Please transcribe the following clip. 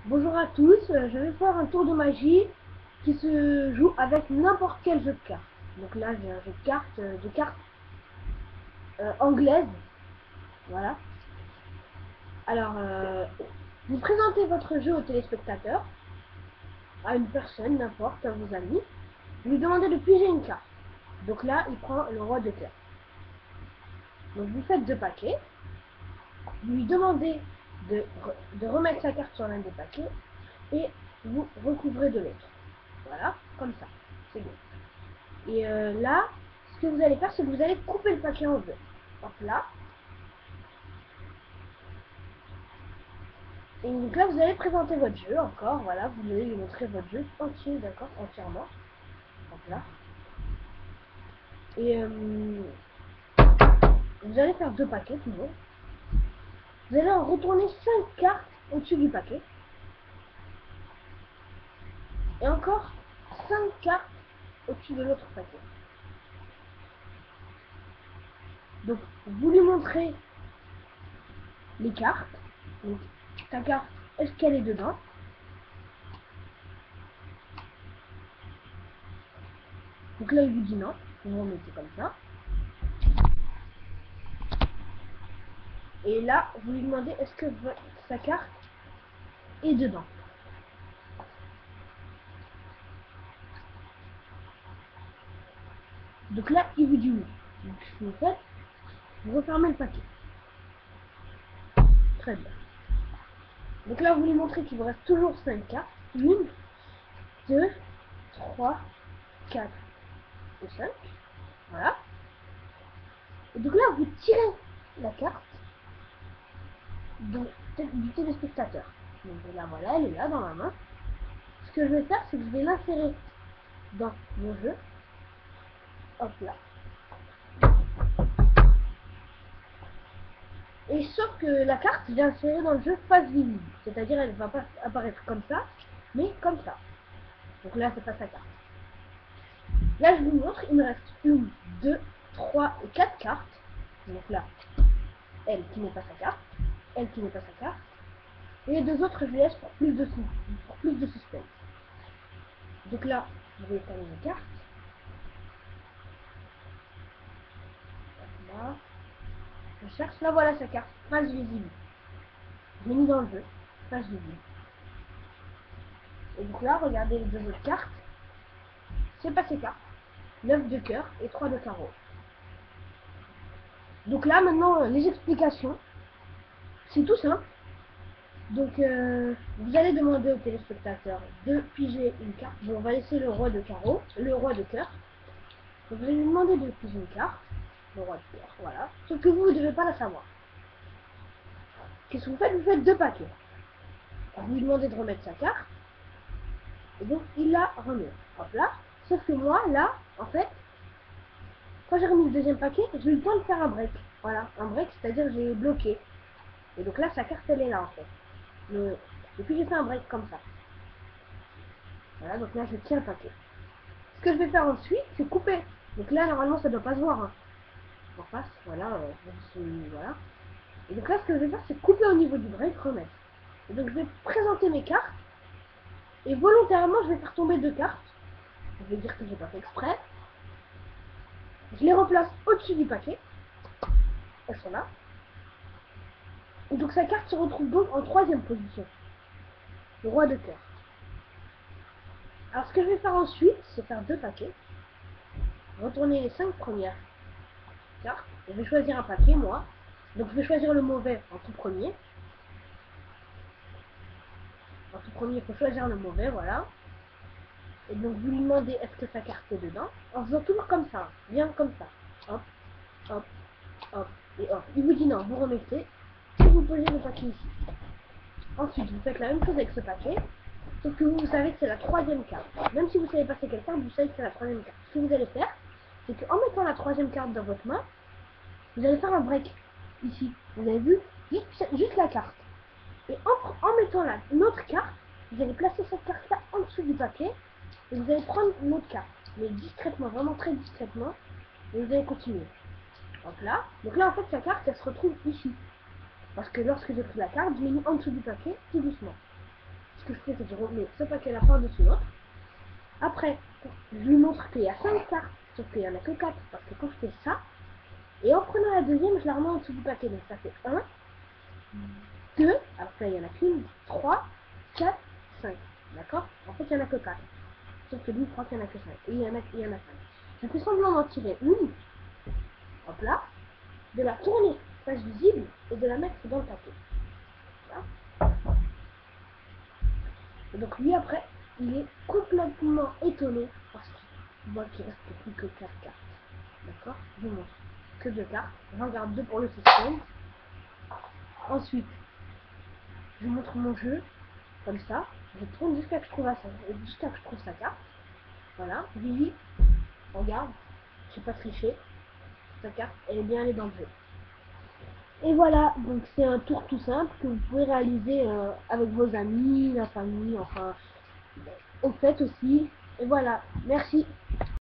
Bonjour à tous, je vais faire un tour de magie qui se joue avec n'importe quel jeu de cartes. Donc là j'ai un jeu de cartes anglaises, voilà. Alors vous présentez votre jeu au téléspectateur, à une personne, n'importe, à vos amis. Vous lui demandez de piger une carte. Donc là il prend le roi de cœur. Donc vous faites deux paquets, vous lui demandez de remettre sa carte sur l'un des paquets et vous recouvrez de l'autre. Voilà, comme ça, c'est bon. Et là, ce que vous allez faire, c'est que vous allez couper le paquet en deux. Hop là. Et donc là, vous allez présenter votre jeu encore. Voilà, vous allez lui montrer votre jeu entier, d'accord, entièrement. Hop là. Et vous allez faire deux paquets toujours. Vous allez en retourner 5 cartes au-dessus du paquet. Et encore 5 cartes au-dessus de l'autre paquet. Donc, vous lui montrez les cartes. Donc, ta carte, est-ce qu'elle est dedans? Donc là, il vous dit non. Vous remettez comme ça. Et là, vous lui demandez est-ce que sa carte est dedans. Donc là, il vous dit oui. Donc ce que vous faites, vous refermez le paquet. Très bien. Donc là, vous lui montrez qu'il vous reste toujours 5 cartes. 1, 2, 3, 4 et 5. Voilà. Et donc là, vous tirez la carte du téléspectateur. Donc là, voilà, elle est là dans la main. Ce que je vais faire, c'est que je vais l'insérer dans mon jeu. Hop là. Et sauf que la carte, je l'ai insérée dans le jeu face visible. C'est-à-dire, elle ne va pas apparaître comme ça, mais comme ça. Donc là, c'est pas sa carte. Là, je vous montre, il me reste 1, 2, 3 et 4 cartes. Donc là, elle qui n'est pas sa carte, elle qui n'est pas sa carte. Et les deux autres, je les laisse pour plus de suspense. Donc là, je vais étaler mes cartes. Là, je cherche. Là, voilà sa carte, face visible. Je l'ai mis dans le jeu, face visible. Et donc là, regardez les deux autres cartes. C'est pas ses cartes. 9 de cœur et 3 de carreau. Donc là, maintenant, les explications. C'est tout simple. Donc, vous allez demander au téléspectateur de piger une carte. Bon, on va laisser le roi de carreau, le roi de cœur. Donc, vous allez lui demander de piger une carte, le roi de cœur, voilà. Sauf que vous ne devez pas la savoir. Qu'est-ce que vous faites? Vous faites deux paquets. Alors, vous lui demandez de remettre sa carte. Et donc, il la remet. Hop là. Sauf que moi, là, en fait, quand j'ai remis le deuxième paquet, j'ai eu le temps de faire un break. Voilà, un break, c'est-à-dire j'ai bloqué. Et donc là, sa carte, elle est là, en fait. Et puis j'ai fait un break comme ça. Voilà, donc là, je tiens le paquet. Ce que je vais faire ensuite, c'est couper. Donc là, normalement, ça ne doit pas se voir. Hein. En face, voilà, voilà. Et donc là, ce que je vais faire, c'est couper au niveau du break, remettre. Et donc, je vais présenter mes cartes. Et volontairement, je vais faire tomber deux cartes. Je vais dire que j'ai pas fait exprès. Je les replace au-dessus du paquet. Elles sont là. Et donc, sa carte se retrouve donc en troisième position. Le roi de cœur. Alors, ce que je vais faire ensuite, c'est faire deux paquets. Retourner les 5 premières cartes. Je vais choisir un paquet, moi. Donc, je vais choisir le mauvais en tout premier. En tout premier, il faut choisir le mauvais, voilà. Et donc, vous lui demandez est-ce que sa carte est dedans. En faisant toujours comme ça, bien comme ça. Hop, hop, hop, et hop. Il vous dit non, vous remettez. Et vous posez le paquet ici. Ensuite, vous faites la même chose avec ce paquet. Sauf que vous savez que c'est la troisième carte. Même si vous savez pas c'est quelle carte, vous savez que c'est la troisième carte. Ce que vous allez faire, c'est qu'en mettant la troisième carte dans votre main, vous allez faire un break. Ici, vous avez vu, juste la carte. Et en mettant une autre carte, vous allez placer cette carte-là en dessous du paquet. Et vous allez prendre une autre carte. Mais discrètement, vraiment très discrètement. Et vous allez continuer. Donc là en fait, sa carte, elle se retrouve ici. Parce que lorsque j'ai pris la carte, je l'ai mis en dessous du paquet, tout doucement. ce que je fais, c'est que je remets ce paquet-là par-dessus l'autre. Après, je lui montre qu'il y a 5 cartes, sauf qu'il n'y en a que 4, parce que quand je fais ça, et en prenant la deuxième, je la remets en dessous du paquet. Donc ça fait 1, 2, alors là il y en a qu'une, 3, 4, 5. D'accord? En fait, il n'y en a que 4. Sauf que lui, il croit qu'il n'y en a que 5. Et il y en a 5. Je fais semblant d'en tirer une, hop là, de la tourner face visible et de la mettre dans le paquet. Voilà. Et donc lui, après, il est complètement étonné parce qu'il voit qu'il reste plus que 4 cartes. D'accord? Je vous montre que 2 cartes. J'en garde 2 pour le système. Ensuite, je montre mon jeu, comme ça. Je tourne jusqu'à que je trouve sa carte. Voilà. Je lui dis, regarde, j'ai pas triché. Ta carte, elle est bien allée dans le jeu. Et voilà, donc c'est un tour tout simple que vous pouvez réaliser avec vos amis, la famille, enfin, au fait aussi. Et voilà, merci.